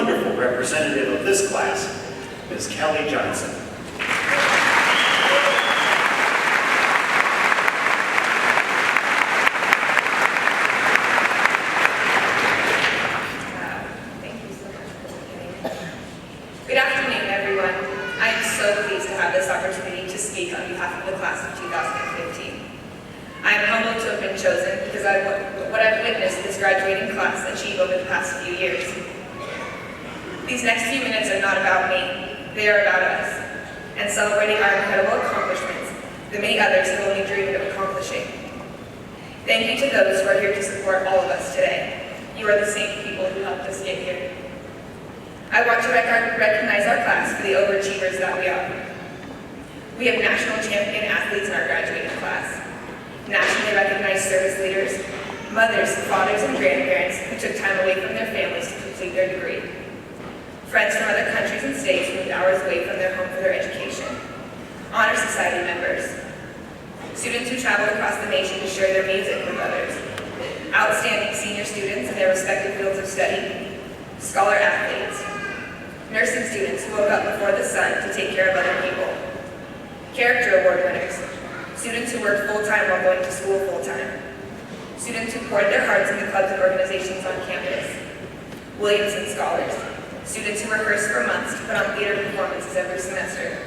wonderful representative of this class, Ms. Kelley Johnson. Good afternoon, everyone. I am so pleased to have this opportunity to speak on behalf of the class of 2015. I am humbled to have been chosen because what I've witnessed this graduating class achieve over the past few years. These next few minutes are not about me, they are about us, and celebrating our incredible accomplishments, the many others who only dreamed of accomplishing. Thank you to those who are here to support all of us today. You are the same people who helped us get here. I want to recognize our class for the overachievers that we are. We have national champion athletes in our graduating class, nationally recognized service leaders, mothers, fathers, and grandparents who took time away from their families to complete their degree, friends from other countries and states who moved hours away from their home for their education, honor society members, students who traveled across the nation to share their music with others, outstanding senior students in their respective fields of study, scholar athletes, nursing students who woke up before the sun to take care of other people, character award winners, students who worked full-time while going to school full-time, students who poured their hearts into clubs and organizations on campus, Williamson scholars, students who rehearsed for months to put on theater performances every semester,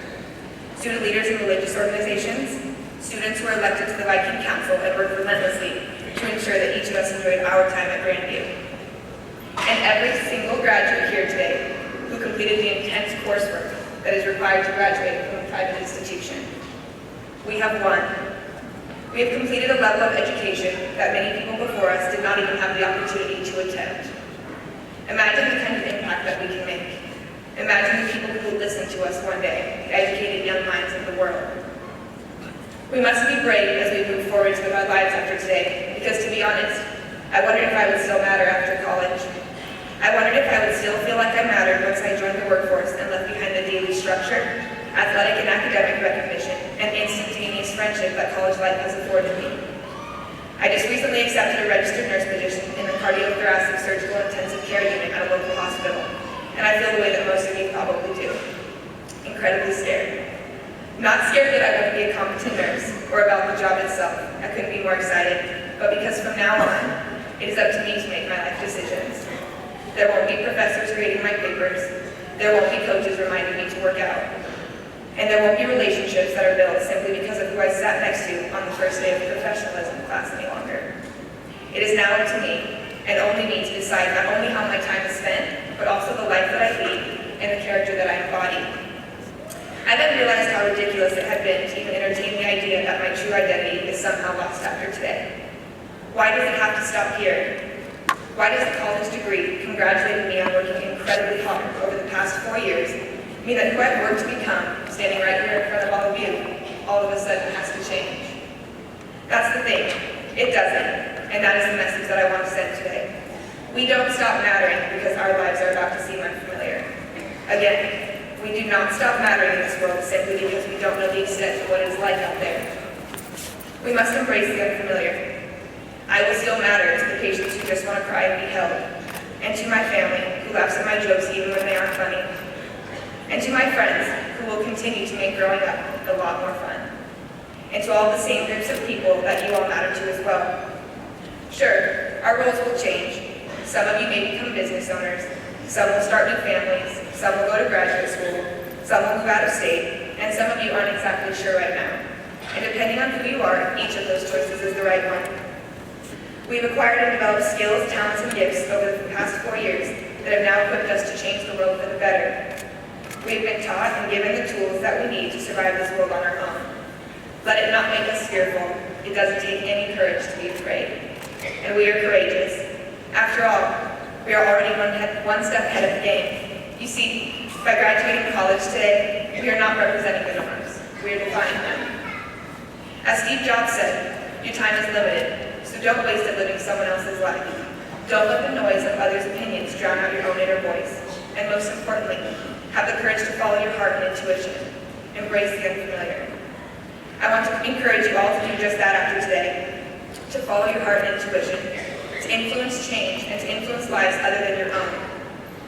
student leaders in religious organizations, students who were elected to the Viking Council and worked relentlessly to ensure that each of us enjoyed our time at Grandview, and every single graduate here today who completed the intense coursework that is required to graduate from a private institution. We have won. We have completed a level of education that many people before us did not even have the opportunity to attempt. Imagine the kind of impact that we can make. Imagine the people who will listen to us one day, the educated young minds of the world. We must be brave as we move forward with our lives after today, because to be honest, I wondered if I would still matter after college. I wondered if I would still feel like I mattered once I joined the workforce and left behind the daily structure, athletic and academic recognition, and instantaneous friendship that college life has afforded me. I just recently accepted a registered nurse position in the cardiothoracic surgical intensive care unit at a local hospital, and I feel the way that most of you probably do. Incredibly scared. Not scared that I wouldn't be a competent nurse or about the job itself. I couldn't be more excited, but because from now on, it is up to me to make my life decisions. There won't be professors grading my papers. There won't be coaches reminding me to work out. And there won't be relationships that are built simply because of who I sat next to on the first day of professionalism class any longer. It is now up to me, and only me, to decide not only how my time is spent, but also the life that I lead and the character that I embody. I then realized how ridiculous it had been to even entertain the idea that my true identity is somehow lost after today. Why does it have to stop here? Why does the college degree, congratulating me on working incredibly hard over the past 4 years, mean that who I've worked to become, standing right here in front of all of you, all of a sudden has to change? That's the thing. It doesn't, and that is the message that I want to send today. We don't stop mattering because our lives are about to seem unfamiliar. Again, we do not stop mattering in this world simply because we don't know the extent of what it is like out there. We must embrace the unfamiliar. I will still matter to the patients who just want to cry and be held, and to my family who laughs at my jokes even when they aren't funny, and to my friends who will continue to make growing up a lot more fun, and to all the same groups of people that you all matter to as well. Sure, our roles will change. Some of you may become business owners, some will start new families, some will go to graduate school, some will move out of state, and some of you aren't exactly sure right now. And depending on who you are, each of those choices is the right one. We've acquired and developed skills, talents, and gifts over the past 4 years that have now equipped us to change the world for the better. We've been taught and given the tools that we need to survive this world on our own. Let it not make us fearful. It doesn't take any courage to be afraid. And we are courageous. After all, we are already one step ahead of the game. You see, by graduating college today, we are not representing the norms. We are defying them. As Steve Jobs said, your time is limited. So don't waste it living someone else's life. Don't let the noise of others' opinions drown out your own inner voice. And most importantly, have the courage to follow your heart and intuition. Embrace the unfamiliar. I want to encourage you all to do just that after today. To follow your heart and intuition. To influence change and to influence lives other than your own.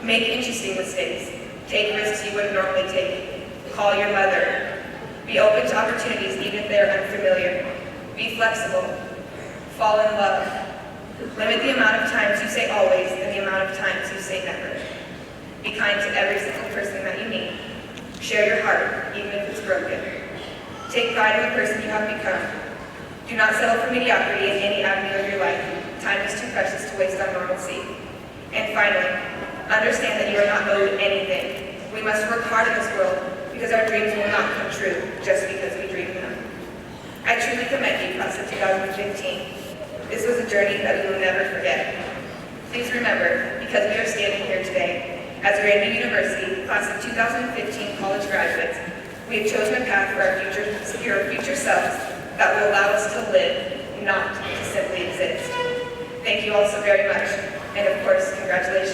Make interesting mistakes. Take risks you wouldn't normally take. Call your mother. Be open to opportunities even if they are unfamiliar. Be flexible. Fall in love. Limit the amount of times you say always and the amount of times you say never. Be kind to every single person that you meet. Share your heart, even if it's broken. Take pride in the person you have become. Do not settle for mediocrity in any avenue of your life. Time is too precious to waste on normalcy. And finally, understand that you are not owed anything. We must work hard in this world because our dreams will not come true just because we dream them. I truly commend you, class of 2015. This was a journey that we will never forget. Please remember, because we are standing here today, as Grandview University, class of 2015 college graduates, we have chosen a path for our future selves that will allow us to live, not to simply exist. Thank you all so very much, and of course, congratulations.